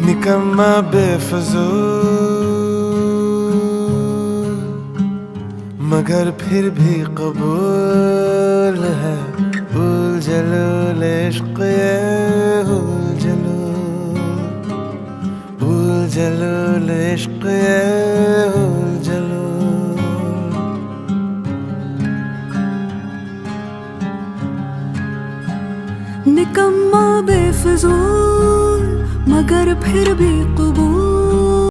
निकम्मा बेफजूल मगर फिर भी कबूल है। उल जलूल इश्क ये उल जलूल, उल जलूल इश्क ये उल जलूल। निकम्मा बेफजूल मगर फिर भी कबूल